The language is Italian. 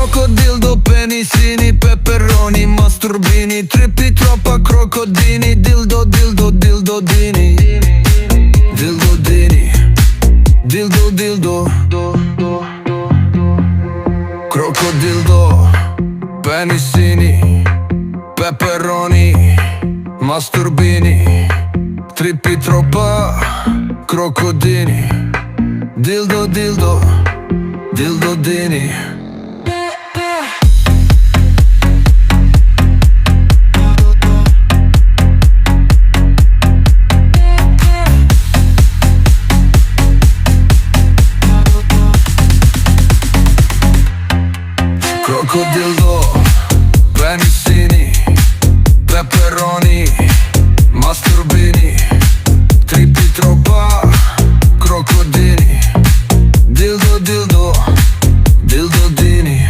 Crocodildo, penisini, peperoni, masturbini, trippi troppa crocodini, dildo, dildo, dildodini, dildodini, dildo, dildo, crocodildo, penisini, peperoni, masturbini, trippi troppa crocodini, dildo, dildo, dildodini. Crocodildo, penisini, peperoni, masturbini,